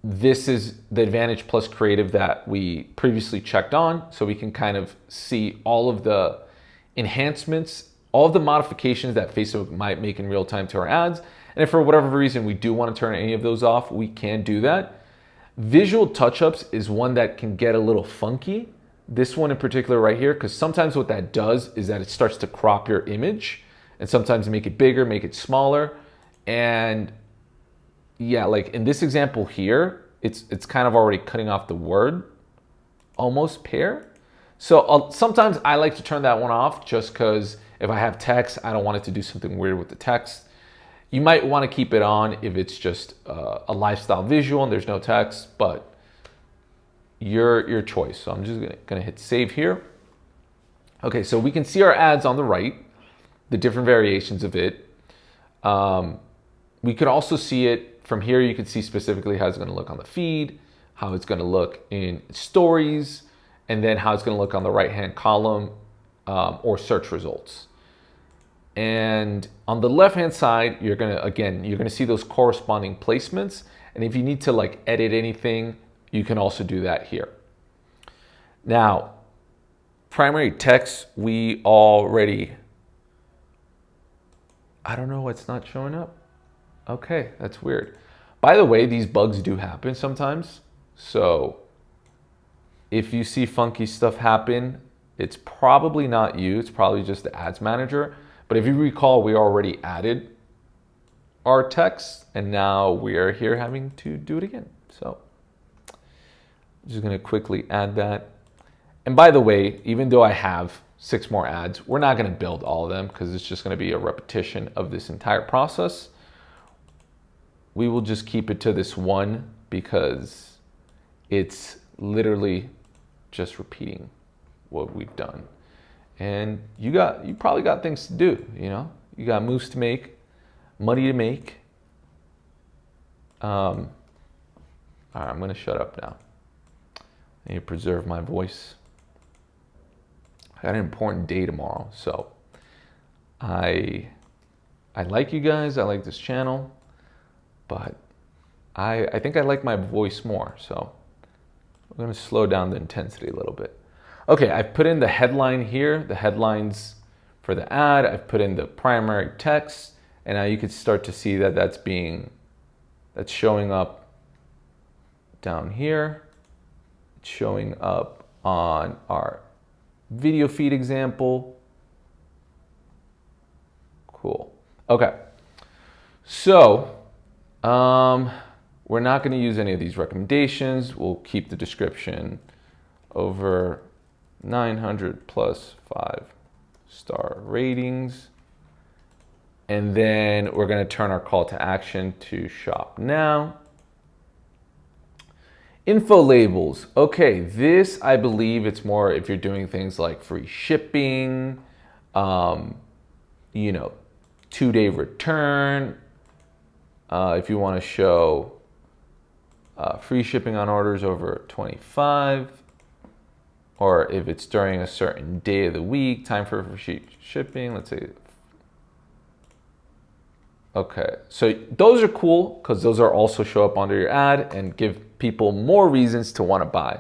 S1: this is the Advantage Plus Creative that we previously checked on. So we can kind of see all of the enhancements, all of the modifications that Facebook might make in real time to our ads. And if for whatever reason we do want to turn any of those off, we can do that. Visual touch-ups is one that can get a little funky. This one in particular right here, because sometimes what that does is that it starts to crop your image and sometimes make it bigger, make it smaller. And yeah, like in this example here, it's kind of already cutting off the word, almost pair. So sometimes I like to turn that one off just because if I have text, I don't want it to do something weird with the text. You might want to keep it on if it's just a lifestyle visual and there's no text, but your choice. So I'm just gonna hit save here. Okay, so we can see our ads on the right, the different variations of it. We could also see it from here. You can see specifically how it's gonna look on the feed, how it's gonna look in stories, and then how it's gonna look on the right-hand column or search results. And on the left-hand side, you're gonna see those corresponding placements. And if you need to like edit anything, you can also do that here. Now, primary text, we already, I don't know what's not showing up. Okay, that's weird. By the way, these bugs do happen sometimes. So if you see funky stuff happen, it's probably not you, it's probably just the ads manager. But if you recall, we already added our text and now we are here having to do it again. So I'm just gonna quickly add that. And by the way, even though I have 6 more ads, we're not gonna build all of them because it's just gonna be a repetition of this entire process. We will just keep it to this one because it's literally just repeating what we've done. And you probably got things to do, You got moves to make, money to make. All right, I'm gonna shut up now. I need to preserve my voice. I got an important day tomorrow, so I like you guys, I like this channel, but I think I like my voice more, so I'm gonna slow down the intensity a little bit. Okay, I've put in the headline here, the headlines for the ad. I've put in the primary text, and now you can start to see that that's showing up down here. It's showing up on our video feed example. Cool. Okay, so we're not going to use any of these recommendations. We'll keep the description over 900 plus 5-star ratings. And then we're going to turn our call to action to shop now. Info labels. Okay, this I believe it's more if you're doing things like free shipping, 2-day return. If you want to show free shipping on orders over 25, or if it's during a certain day of the week, time for free shipping, let's say. Okay, so those are cool because those are also show up under your ad and give people more reasons to want to buy.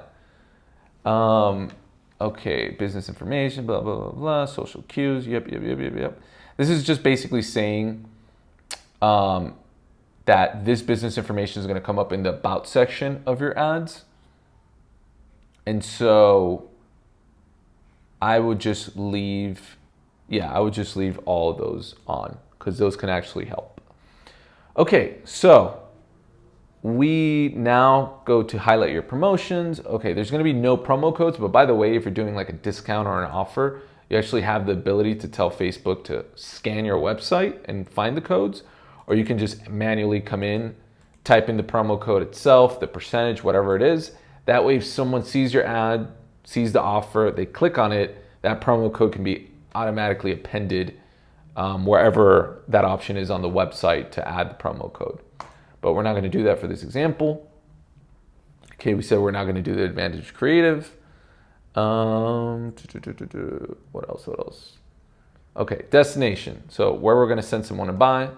S1: Okay, business information, blah, blah, blah, blah, social cues, yep. This is just basically saying that this business information is going to come up in the about section of your ads. And so I would just leave, all of those on because those can actually help. Okay, so we now go to highlight your promotions. Okay, there's going to be no promo codes, but by the way, if you're doing like a discount or an offer, you actually have the ability to tell Facebook to scan your website and find the codes, or you can just manually come in, type in the promo code itself, the percentage, whatever it is. That way, if someone sees your ad, sees the offer, they click on it, that promo code can be automatically appended wherever that option is on the website to add the promo code. But we're not going to do that for this example. Okay, we said we're not going to do the advantage creative. What else? Okay, destination. So where we're going to send someone to buy.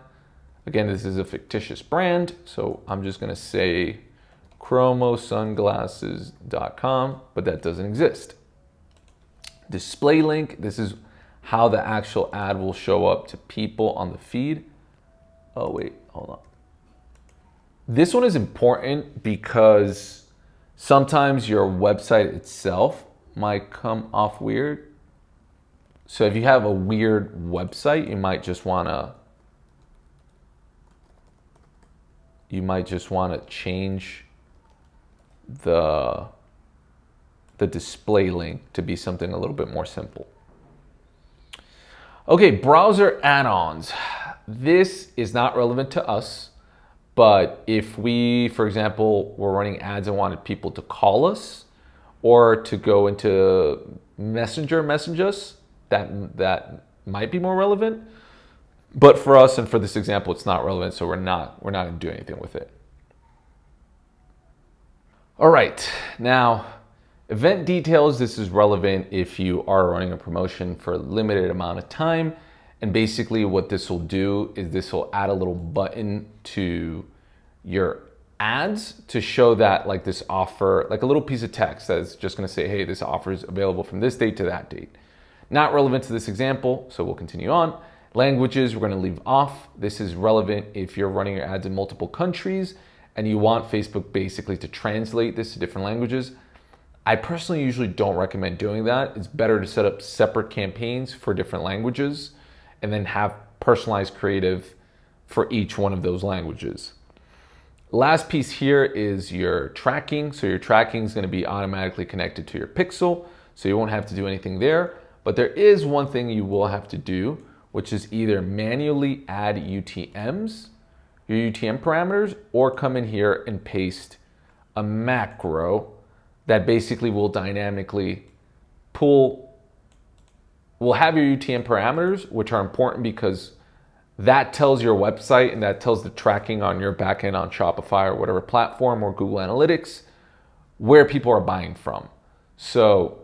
S1: Again, this is a fictitious brand. So I'm just going to say chromosunglasses.com, but that doesn't exist. Display link. This is how the actual ad will show up to people on the feed. Oh, wait, hold on. This one is important because sometimes your website itself might come off weird. So if you have a weird website, you might just want to change the display link to be something a little bit more simple. Okay, browser add-ons. This is not relevant to us, but if we, for example, were running ads and wanted people to call us or to go into Messenger, message us, that might be more relevant. But for us and for this example, it's not relevant, so we're not going to do anything with it. All right, now event details. This is relevant if you are running a promotion for a limited amount of time. And basically what this will do is this will add a little button to your ads to show that like this offer, like a little piece of text that's just going to say, hey, this offer is available from this date to that date. Not relevant to this example, so we'll continue on. Languages, we're going to leave off. This is relevant if you're running your ads in multiple countries and you want Facebook basically to translate this to different languages. I personally usually don't recommend doing that. It's better to set up separate campaigns for different languages and then have personalized creative for each one of those languages. Last piece here is your tracking. So your tracking is going to be automatically connected to your pixel, so you won't have to do anything there. But there is one thing you will have to do, which is either manually add UTMs, your UTM parameters, or come in here and paste a macro that basically will dynamically will have your UTM parameters, which are important because that tells your website and that tells the tracking on your backend on Shopify or whatever platform or Google Analytics where people are buying from. So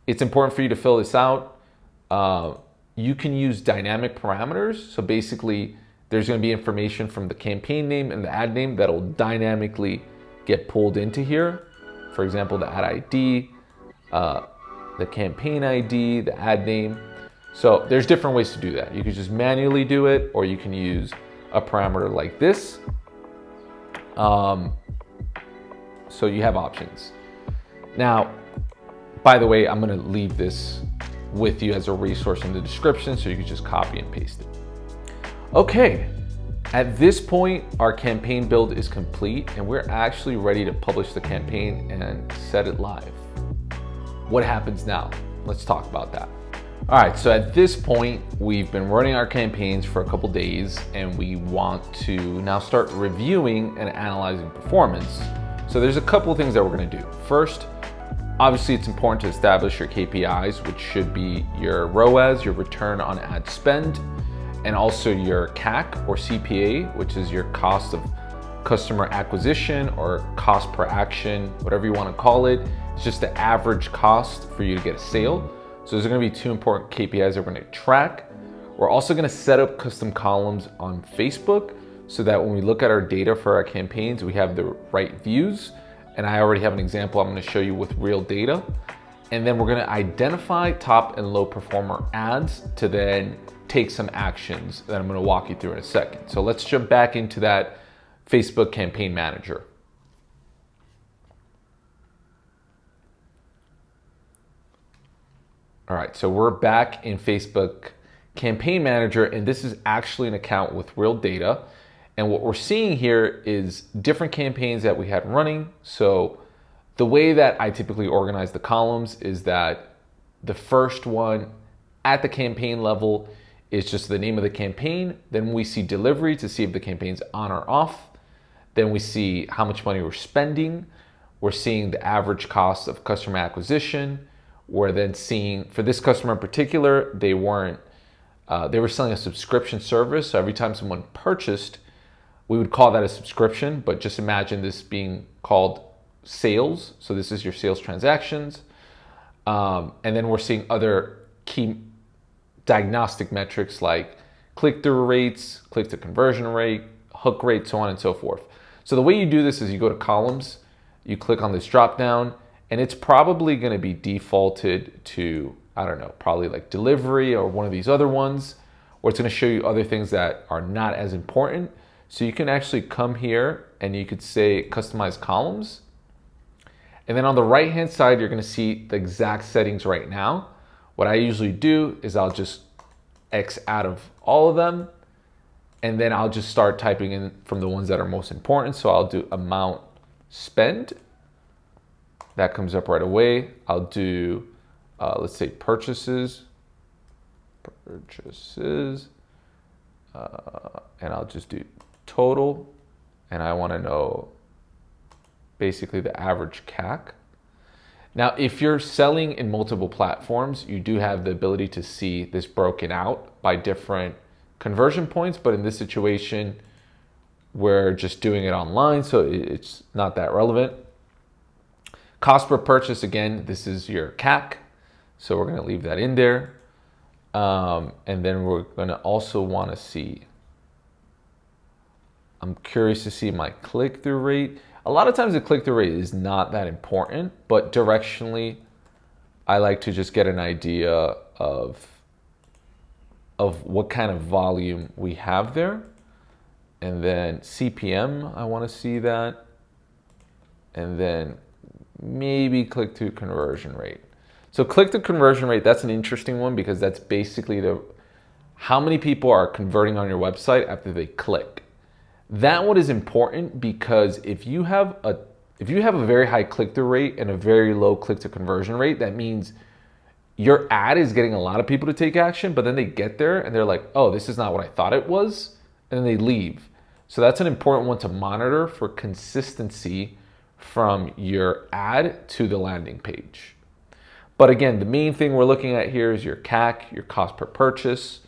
S1: it's important for you to fill this out. You can use dynamic parameters. So basically there's going to be information from the campaign name and the ad name that'll dynamically get pulled into here. For example, the ad ID, the campaign ID, the ad name. So there's different ways to do that. You can just manually do it, or you can use a parameter like this. So you have options. Now, by the way, I'm gonna leave this with you as a resource in the description so you can just copy and paste it. Okay, at this point, our campaign build is complete and we're actually ready to publish the campaign and set it live. What happens now? Let's talk about that. All right, so at this point, we've been running our campaigns for a couple days and we want to now start reviewing and analyzing performance. So there's a couple of things that we're gonna do. First, obviously it's important to establish your KPIs, which should be your ROAS, your return on ad spend, and also your CAC or CPA, which is your cost of customer acquisition or cost per action, whatever you wanna call it. It's just the average cost for you to get a sale. So there's gonna be two important KPIs that we're gonna track. We're also gonna set up custom columns on Facebook so that when we look at our data for our campaigns, we have the right views. And I already have an example I'm gonna show you with real data. And then we're gonna identify top and low performer ads to then take some actions that I'm gonna walk you through in a second. So let's jump back into that Facebook campaign manager. All right, so we're back in Facebook Campaign Manager, and this is actually an account with real data. And what we're seeing here is different campaigns that we had running. So the way that I typically organize the columns is that the first one at the campaign level is just the name of the campaign. Then we see delivery to see if the campaign's on or off. Then we see how much money we're spending. We're seeing the average cost of customer acquisition. We're then seeing, for this customer in particular, they were selling a subscription service. So every time someone purchased, we would call that a subscription, but just imagine this being called sales. So this is your sales transactions. And then we're seeing other key diagnostic metrics like click-through rates, click-to conversion rate, hook rate, so on and so forth. So the way you do this is you go to columns, you click on this drop down, and it's probably going to be defaulted to, I don't know, probably like delivery or one of these other ones, or it's going to show you other things that are not as important. So you can actually come here and you could say customize columns. And then on the right hand side, you're going to see the exact settings right now. What I usually do is I'll just X out of all of them, and then I'll just start typing in from the ones that are most important. So I'll do amount spend. That comes up right away. I'll do, let's say purchases, and I'll just do total. And I wanna know basically the average CAC. Now, if you're selling in multiple platforms, you do have the ability to see this broken out by different conversion points, but in this situation, we're just doing it online, so it's not that relevant. Cost per purchase, again, this is your CAC, so we're gonna leave that in there. And then we're gonna also wanna see, I'm curious to see my click-through rate. A lot of times the click-through rate is not that important, but directionally, I like to just get an idea of what kind of volume we have there. And then CPM, I wanna see that. And then maybe click-through conversion rate. So click-through conversion rate, that's an interesting one because that's basically how many people are converting on your website after they click. That one is important because if you have a very high click-through rate and a very low click-to conversion rate, that means your ad is getting a lot of people to take action, but then they get there and they're like, oh, this is not what I thought it was, and then they leave. So that's an important one to monitor for consistency from your ad to the landing page. But again, the main thing we're looking at here is your CAC, your cost per purchase,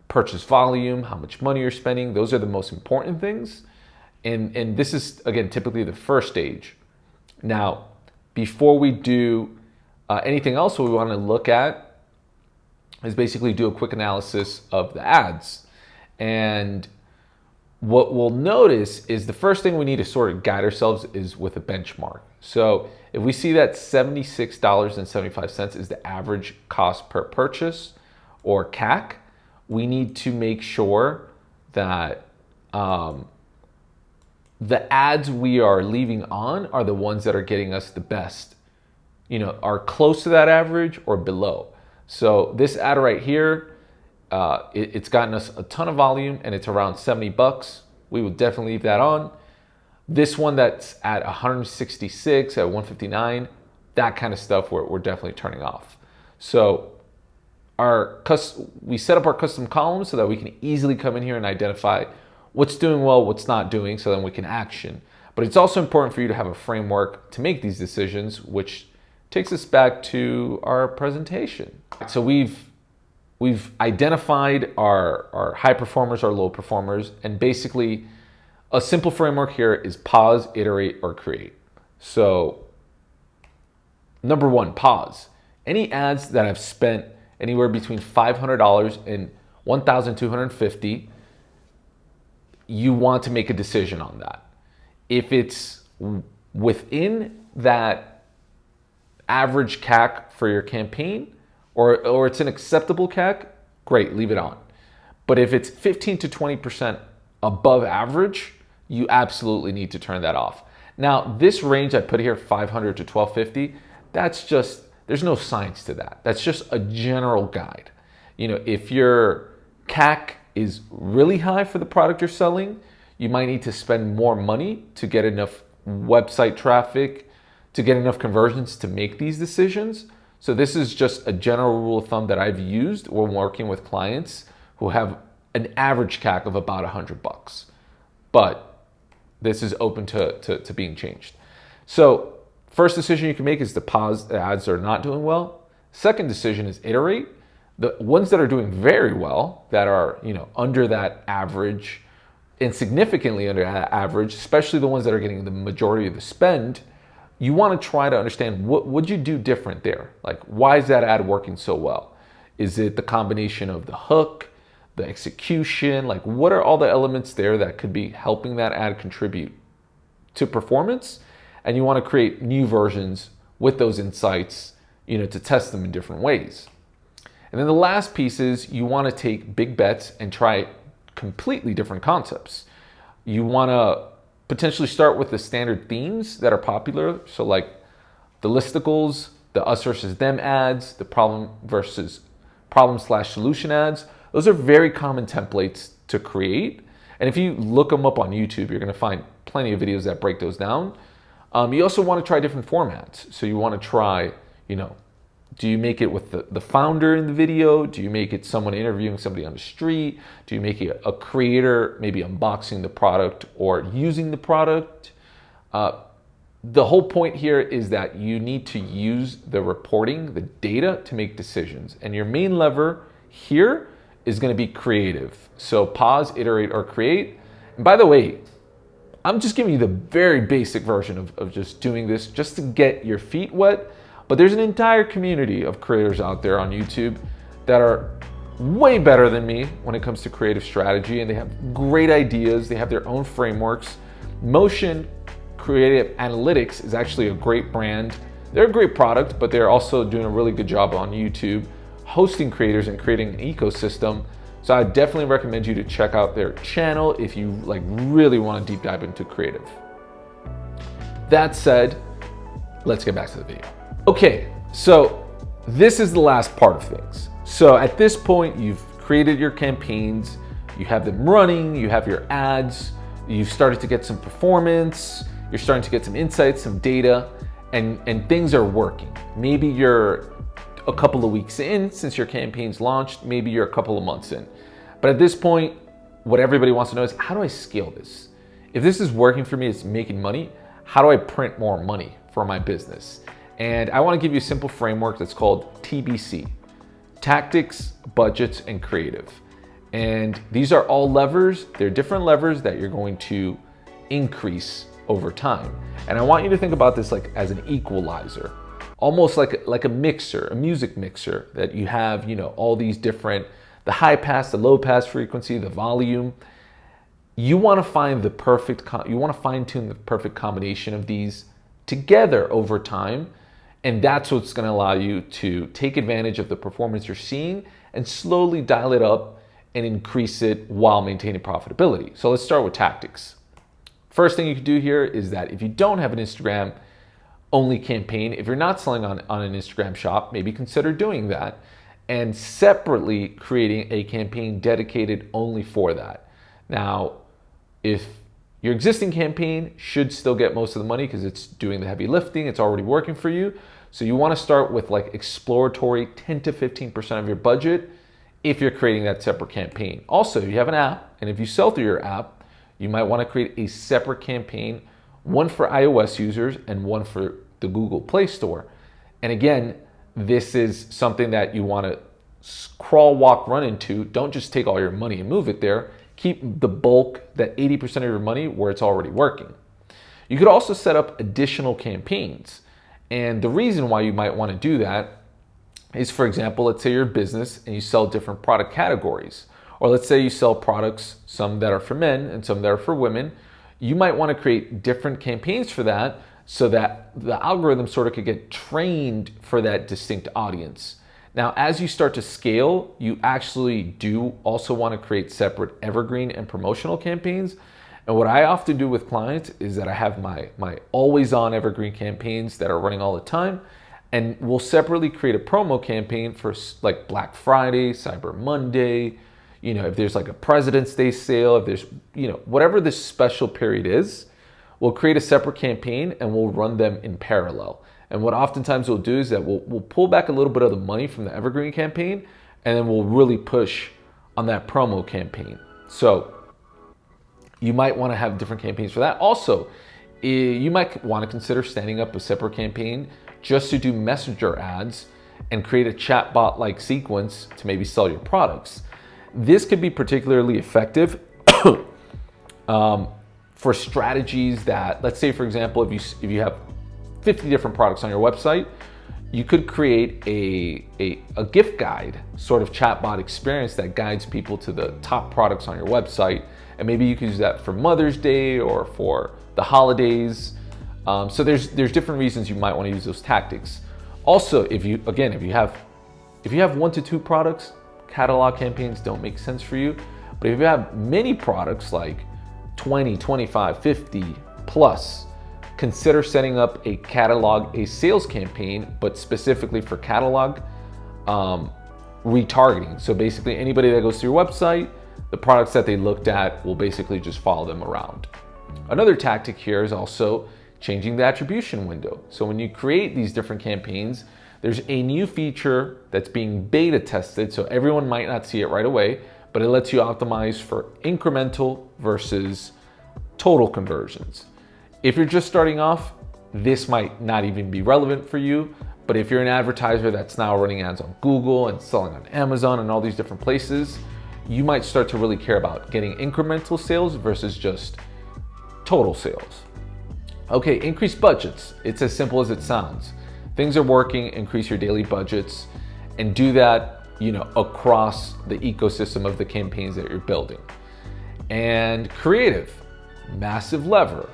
S1: purchase volume, how much money you're spending. Those are the most important things. And this is, again, typically the first stage. Now, before we do anything else, what we want to look at is basically do a quick analysis of the ads. And what we'll notice is the first thing we need to sort of guide ourselves is with a benchmark. So if we see that $76.75 is the average cost per purchase or CAC, we need to make sure that the ads we are leaving on are the ones that are getting us the best, are close to that average or below. So this ad right here, it's gotten us a ton of volume and it's around 70 bucks. We would definitely leave that on. This one that's at 166, at 159, that kind of stuff we're definitely turning off. So we set up our custom columns so that we can easily come in here and identify what's doing well, what's not doing, so then we can action. But it's also important for you to have a framework to make these decisions, which takes us back to our presentation. So we've identified our high performers, our low performers, and basically a simple framework here is pause, iterate, or create. So number one, pause. Any ads that have spent anywhere between $500 and $1,250, you want to make a decision on that. If it's within that average CAC for your campaign, or it's an acceptable CAC, great, leave it on. But if it's 15 to 20% above average, you absolutely need to turn that off. Now, this range I put here, 500 to 1250, that's just, there's no science to that. That's just a general guide. You know, if your CAC is really high for the product you're selling, you might need to spend more money to get enough website traffic, to get enough conversions to make these decisions. So this is just a general rule of thumb that I've used when working with clients who have an average CAC of about $100. But this is open to being changed. So first decision you can make is to pause the ads that are not doing well. Second decision is iterate. The ones that are doing very well, that are, you know, under that average and significantly under that average, especially the ones that are getting the majority of the spend, you want to try to understand what would you do different there? Like, why is that ad working so well? Is it the combination of the hook, the execution? Like, what are all the elements there that could be helping that ad contribute to performance? And you want to create new versions with those insights, you know, to test them in different ways. And then the last piece is you want to take big bets and try completely different concepts. You want to potentially start with the standard themes that are popular. So like the listicles, the us versus them ads, the problem/solution ads. Those are very common templates to create. And if you look them up on YouTube, you're going to find plenty of videos that break those down. You also want to try different formats. So you want to try, you know, do you make it with the founder in the video? Do you make it someone interviewing somebody on the street? Do you make it a creator maybe unboxing the product or using the product? The whole point here is that you need to use the reporting, the data, to make decisions. And your main lever here is going to be creative. So pause, iterate, or create. And by the way, I'm just giving you the very basic version of just doing this just to get your feet wet. But there's an entire community of creators out there on YouTube that are way better than me when it comes to creative strategy, and they have great ideas. They have their own frameworks. Motion Creative Analytics is actually a great brand. They're a great product, but they're also doing a really good job on YouTube, hosting creators and creating an ecosystem. So I definitely recommend you to check out their channel if you like really want to deep dive into creative. That said, let's get back to the video. Okay, so this is the last part of things. So at this point, you've created your campaigns, you have them running, you have your ads, you've started to get some performance, you're starting to get some insights, some data, and things are working. Maybe you're a couple of weeks in since your campaign's launched, maybe you're a couple of months in. But at this point, what everybody wants to know is, how do I scale this? If this is working for me, it's making money, how do I print more money for my business? And I want to give you a simple framework that's called TBC, Tactics, Budgets, and Creative. And these are all levers. They're different levers that you're going to increase over time. And I want you to think about this like as an equalizer, almost like a mixer, a music mixer that you have, you know, all these different, the high pass, the low pass frequency, the volume. You want to find the perfect, you want to fine tune the perfect combination of these together over time. And that's what's going to allow you to take advantage of the performance you're seeing and slowly dial it up and increase it while maintaining profitability. So let's start with tactics. First thing you can do here is that if you don't have an Instagram only campaign, if you're not selling on an Instagram shop, maybe consider doing that and separately creating a campaign dedicated only for that. Now, if your existing campaign should still get most of the money because it's doing the heavy lifting, it's already working for you. So you want to start with like exploratory 10 to 15% of your budget if you're creating that separate campaign. Also, you have an app, and if you sell through your app, you might want to create a separate campaign, one for iOS users and one for the Google Play Store. And again, this is something that you want to crawl, walk, run into. Don't just take all your money and move it there. Keep the bulk, that 80% of your money, where it's already working. You could also set up additional campaigns. And the reason why you might want to do that is, for example, let's say you're a business and you sell different product categories. Or let's say you sell products, some that are for men and some that are for women. You might want to create different campaigns for that so that the algorithm sort of could get trained for that distinct audience. Now, as you start to scale, you actually do also want to create separate evergreen and promotional campaigns. And what I often do with clients is that I have my always on evergreen campaigns that are running all the time. And we'll separately create a promo campaign for like Black Friday, Cyber Monday, if there's like a President's Day sale, if there's, whatever this special period is, we'll create a separate campaign and we'll run them in parallel. And what oftentimes we'll do is that we'll pull back a little bit of the money from the evergreen campaign, and then we'll really push on that promo campaign. So you might want to have different campaigns for that. Also, you might want to consider standing up a separate campaign just to do messenger ads and create a chatbot-like sequence to maybe sell your products. This could be particularly effective for strategies that, let's say, for example, if you have 50 different products on your website, you could create a gift guide sort of chatbot experience that guides people to the top products on your website. And maybe you could use that for Mother's Day or for the holidays. So there's different reasons you might want to use those tactics. Also, if you have 1 to 2 products, catalog campaigns don't make sense for you. But if you have many products like 20, 25, 50 plus, consider setting up a sales campaign, but specifically for catalog retargeting. So basically anybody that goes to your website, the products that they looked at will basically just follow them around. Another tactic here is also changing the attribution window. So when you create these different campaigns, there's a new feature that's being beta tested, so everyone might not see it right away, but it lets you optimize for incremental versus total conversions. If you're just starting off, this might not even be relevant for you, but if you're an advertiser that's now running ads on Google and selling on Amazon and all these different places, you might start to really care about getting incremental sales versus just total sales. Okay, increase budgets. It's as simple as it sounds. Things are working, increase your daily budgets, and do that, across the ecosystem of the campaigns that you're building. And creative, massive lever.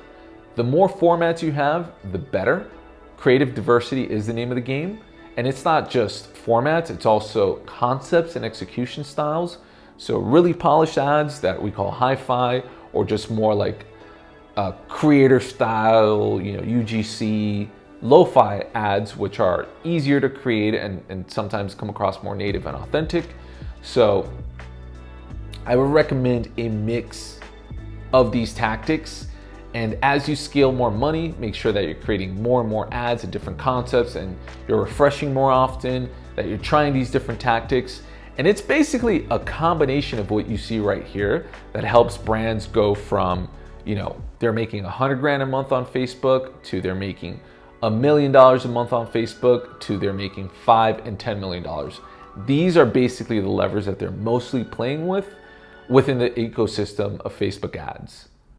S1: The more formats you have, the better. Creative diversity is the name of the game. And it's not just formats, it's also concepts and execution styles. So really polished ads that we call hi-fi, or just more like creator style, UGC, lo-fi ads, which are easier to create and sometimes come across more native and authentic. So I would recommend a mix of these tactics. And as you scale more money, make sure that you're creating more and more ads and different concepts, and you're refreshing more often, that you're trying these different tactics. And it's basically a combination of what you see right here that helps brands go from, they're making 100 grand a month on Facebook to they're making $1 million a month on Facebook to they're making $5 and $10 million. These are basically the levers that they're mostly playing with within the ecosystem of Facebook ads.